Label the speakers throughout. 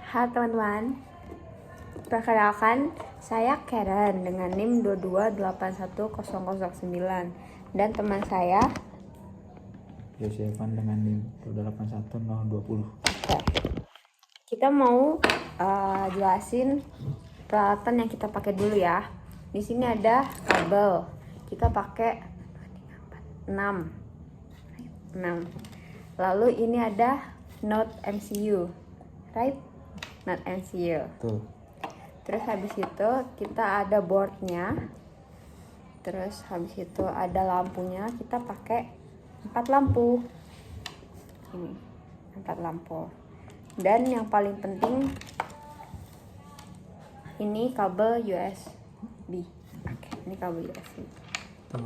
Speaker 1: Halo teman-teman, perkenalkan saya Karen dengan NIM 2281009 dan teman saya
Speaker 2: Yosi Evan dengan NIM 2810020.
Speaker 1: Oke. Kita mau jelasin peralatan yang kita pakai dulu ya. Di sini ada kabel, kita pakai 6. Lalu ini ada Node MCU, right? Node MCU.
Speaker 2: Tuh.
Speaker 1: Terus habis itu kita ada boardnya. Terus habis itu ada lampunya. Kita pakai 4 lampu. Ini 4 lampu. Dan yang paling penting ini kabel USB. Oke, ini kabel USB.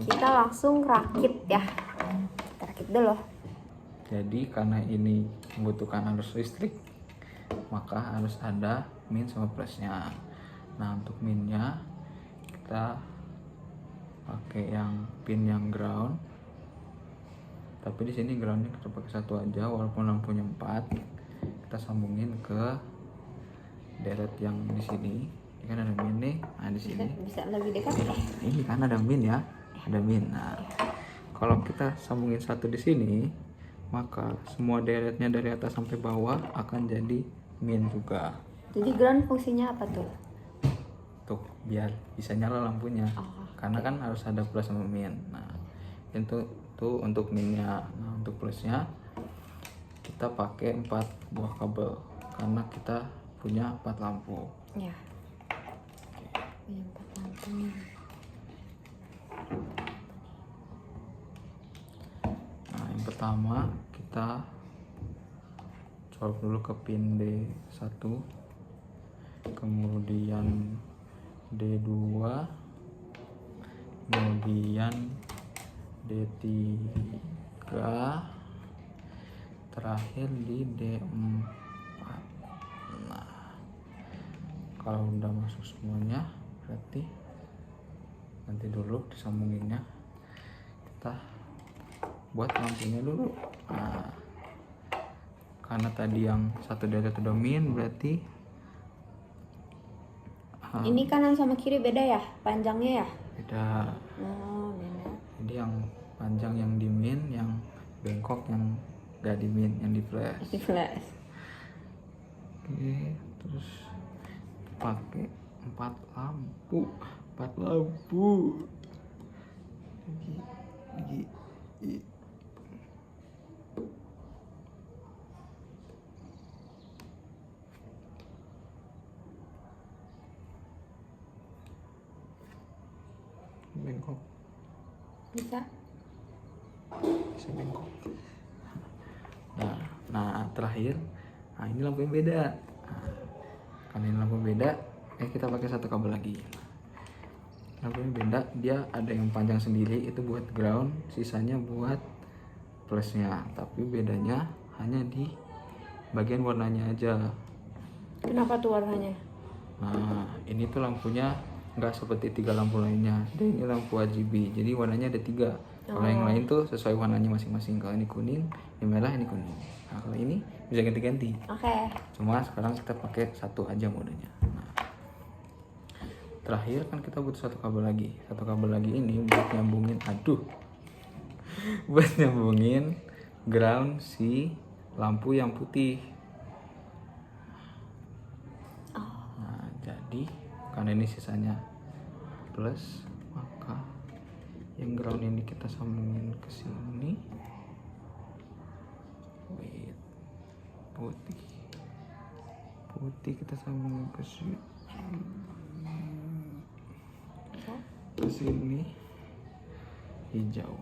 Speaker 1: Kita langsung rakit ya. Kita rakit dulu.
Speaker 2: Jadi karena ini membutuhkan arus listrik, maka harus ada min sama plusnya. Nah, untuk minnya kita pakai yang pin yang ground. Tapi di sini groundnya kita pakai satu aja, walaupun lampunya 4. Kita sambungin ke deret yang di sini. Ini kan ada min nih. Nah, di sini.
Speaker 1: Bisa lebih dekat.
Speaker 2: Ini kan ada min ya, ada min. Nah, kalau kita sambungin satu di sini, maka semua deretnya dari atas sampai bawah akan jadi min juga.
Speaker 1: Jadi ground fungsinya apa tuh?
Speaker 2: Tuh, biar bisa nyala lampunya. Karena kan harus ada plus sama min. Nah, itu tuh untuk minnya. Nah, untuk plusnya kita pakai 4 buah kabel karena kita punya 4 lampu.
Speaker 1: Ya. Punya 4 lampu nih.
Speaker 2: Nah, yang pertama kita colok dulu ke pin D1, kemudian D2, kemudian D3, terakhir di D4. Nah, kalau udah masuk semuanya berarti nanti dulu disambunginnya kita buat lampunya dulu. Nah, karena tadi yang satu deret udah min, berarti
Speaker 1: Ini kanan sama kiri beda ya panjangnya ya?
Speaker 2: beda.
Speaker 1: Oh, beda.
Speaker 2: Jadi yang panjang yang di min, yang bengkok yang gak di min, yang di flash.
Speaker 1: Di flash.
Speaker 2: Oke, terus pakai 4 lampu. Gigi. Bengkok,
Speaker 1: Bisa.
Speaker 2: bisa bengkok. Nah, terakhir, nah ini lampu yang beda. Nah, karena ini lampu beda, kita pakai satu kabel lagi. Lampu yang beda, dia ada yang panjang sendiri itu buat ground, sisanya buat plusnya. Tapi bedanya hanya di bagian warnanya aja.
Speaker 1: Kenapa tuh warnanya?
Speaker 2: Nah, ini tuh lampunya nggak seperti 3 lampu lainnya. Dia ini lampu RGB, jadi warnanya ada 3. Kalau yang lain tuh sesuai warnanya masing-masing. Kalau ini kuning, ini merah, ini kuning. Nah, kalau ini bisa ganti-ganti.
Speaker 1: Oke.
Speaker 2: Cuma sekarang kita pakai satu aja modenya. Nah, terakhir kan kita butuh satu kabel lagi. Satu kabel lagi ini buat nyambungin, buat nyambungin ground si lampu yang putih. Nah, jadi karena ini sisanya plus, maka yang ground ini kita sambungin ke sini. Wait, putih kita sambungin ke sini. Ke sini. Hijau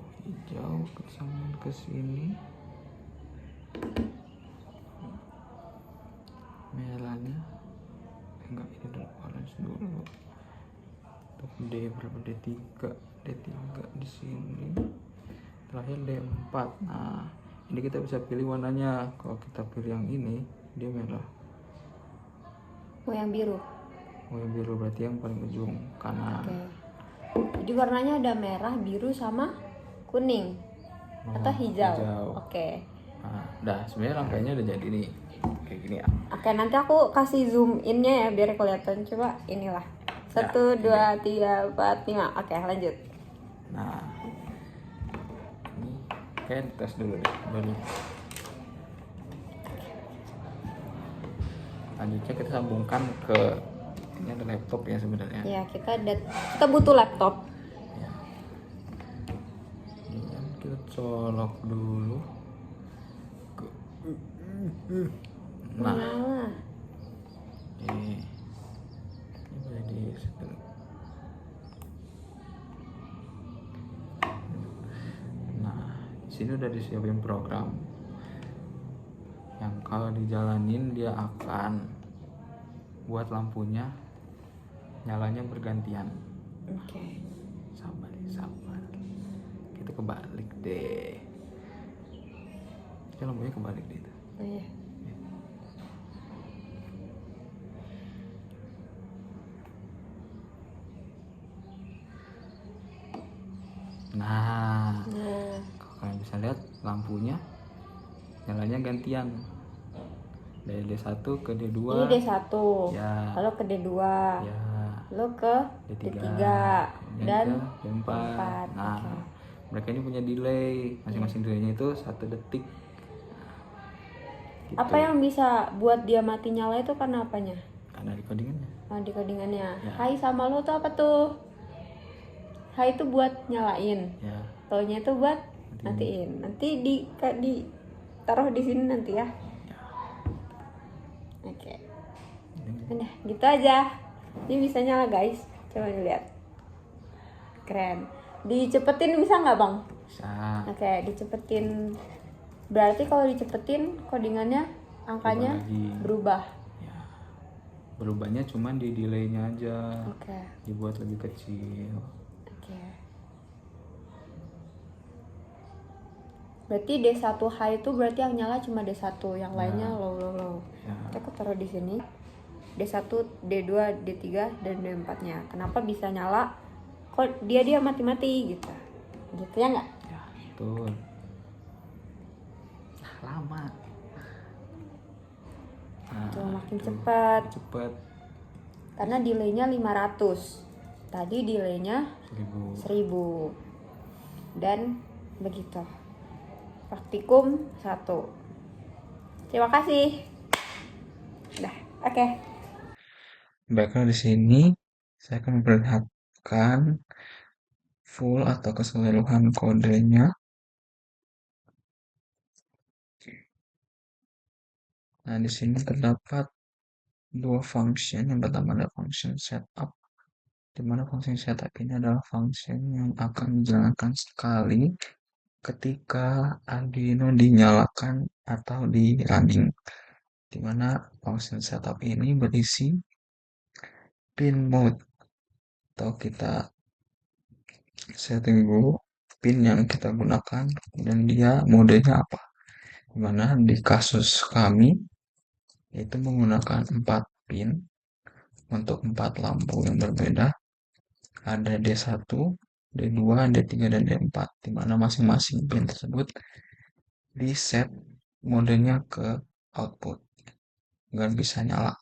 Speaker 2: kita sambungin ke sini. Merahnya enggak, ini dulu orange dulu. Untuk D berapa? D3 di sini. Terakhir D4. Nah, ini kita bisa pilih warnanya. Kalau kita pilih yang ini, dia merah.
Speaker 1: Oh, yang biru.
Speaker 2: Oh, yang biru berarti yang paling ujung kanan.
Speaker 1: Oke. Jadi warnanya ada merah, biru sama kuning. Atau hijau.
Speaker 2: Hijau.
Speaker 1: Oke.
Speaker 2: Nah, Udah, sebenarnya rangkaiannya udah jadi nih. Kayak gini ya.
Speaker 1: Oke, nanti aku kasih zoom innya ya biar kelihatan. Coba inilah.
Speaker 2: Ya,
Speaker 1: 1,
Speaker 2: ini.
Speaker 1: 2, 3, 4, 5. Oke, lanjut.
Speaker 2: Nah, ini kayak tes dulu deh. Baru. Lanjutnya kita sambungkan ke ini ada laptop ya sebenarnya.
Speaker 1: Ya, kita butuh laptop.
Speaker 2: Ya. Ini kan kita colok dulu. Nah,
Speaker 1: Menyala.
Speaker 2: ini boleh di setting. Nah, di sini udah disiapin program yang kalau dijalanin dia akan buat lampunya nyalanya bergantian.
Speaker 1: Oke.
Speaker 2: Sabar, sabar. Kita kebalik deh. Kita lampunya kebalik deh.
Speaker 1: Oh iya.
Speaker 2: Nah,
Speaker 1: Nah,
Speaker 2: kalau kalian bisa lihat lampunya nyalanya gantian dari D1 ke D2.
Speaker 1: ini D1.
Speaker 2: Ya.
Speaker 1: Lalu ke D2.
Speaker 2: Ya.
Speaker 1: Lalu ke
Speaker 2: D3,
Speaker 1: D3 dan
Speaker 2: ke D4. Nah,
Speaker 1: Oke.
Speaker 2: mereka ini punya delay, masing-masing delaynya itu 1 detik. Gitu.
Speaker 1: Apa yang bisa buat dia mati nyala itu karena apanya?
Speaker 2: Karena di codingannya.
Speaker 1: Di codingannya.
Speaker 2: Ya.
Speaker 1: Hai sama lo tuh apa tuh? Hai itu buat nyalain.
Speaker 2: Ya.
Speaker 1: Taunya itu buat matiin. Nanti taruh di sini nanti ya. Oke. Udah, gitu aja. Ini bisa nyala guys. Coba lihat. Keren. Dicepetin bisa nggak bang?
Speaker 2: Bisa.
Speaker 1: Oke, dicepetin. Berarti kalau dicepetin codingannya angkanya berubah.
Speaker 2: Ya. Berubahnya cuma di delaynya aja.
Speaker 1: Oke.
Speaker 2: Dibuat lebih kecil.
Speaker 1: Oke. Berarti D1 high itu berarti yang nyala cuma D1, yang lainnya low.
Speaker 2: Ya.
Speaker 1: Aku taruh di sini. D1, D2, D3 dan D4-nya. Kenapa bisa nyala? Kok dia mati-mati gitu. Gitu ya nggak?
Speaker 2: Ya, betul. Lama. Nah,
Speaker 1: Tuh makin cepat.
Speaker 2: Cepet.
Speaker 1: Karena delaynya 500. Tadi delaynya 1000. Dan begitu. Praktikum 1. Terima kasih. Dah, oke.
Speaker 2: Baiklah, di sini saya akan memperlihatkan full atau keseluruhan kodenya. Nah, di sini terdapat 2 function. Yang pertama adalah function setup, di mana function setup ini adalah function yang akan dijalankan sekali ketika Arduino dinyalakan atau di running, di mana function setup ini berisi pin mode, atau kita setting dulu pin yang kita gunakan dan dia modenya apa. Dimana di kasus kami itu menggunakan 4 pin untuk 4 lampu yang berbeda. Ada D1, D2, D3, dan D4, dimana masing-masing pin tersebut di set modenya ke output agar bisa nyala.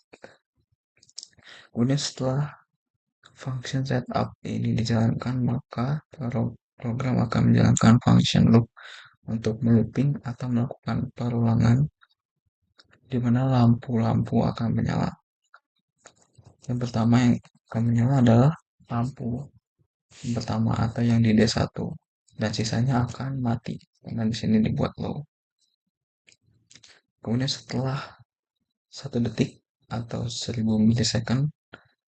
Speaker 2: Kemudian setelah function setup ini dijalankan, maka program akan menjalankan function loop untuk melooping atau melakukan perulangan di mana lampu-lampu akan menyala. Yang pertama yang akan menyala adalah lampu yang pertama atau yang di D1, dan sisanya akan mati karena di sini dibuat low. Kemudian setelah 1 detik atau 1000 milisecond,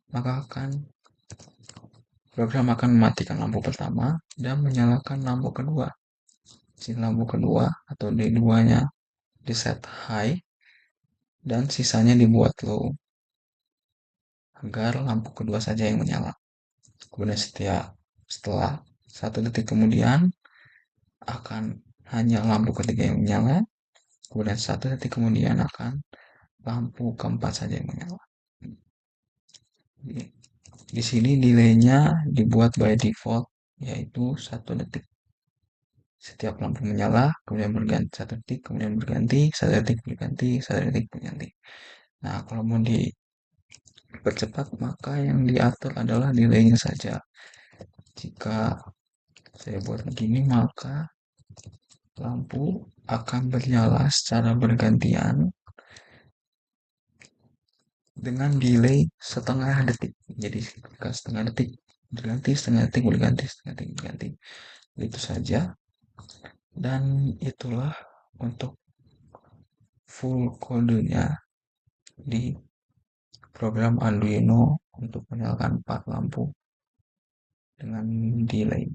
Speaker 2: maka program akan mematikan lampu pertama dan menyalakan lampu kedua. Si lampu kedua atau D2-nya di set high dan sisanya dibuat low agar lampu kedua saja yang menyala. Kemudian setelah 1 detik kemudian akan hanya lampu ketiga yang menyala. Kemudian 1 detik kemudian akan lampu keempat saja yang menyala. Di sini delaynya dibuat by default yaitu 1 detik. Setiap lampu menyala, kemudian berganti 1 detik, kemudian berganti 1 detik, berganti 1 detik, berganti. Nah, kalau mau dipercepat, maka yang diatur adalah delaynya saja. Jika saya buat begini, maka lampu akan bernyala secara bergantian dengan delay setengah detik. Jadi setengah detik berganti, setengah detik berganti, setengah detik berganti. Itu saja. Dan itulah untuk full kodenya di program Arduino untuk menyalakan 4 lampu dengan delay.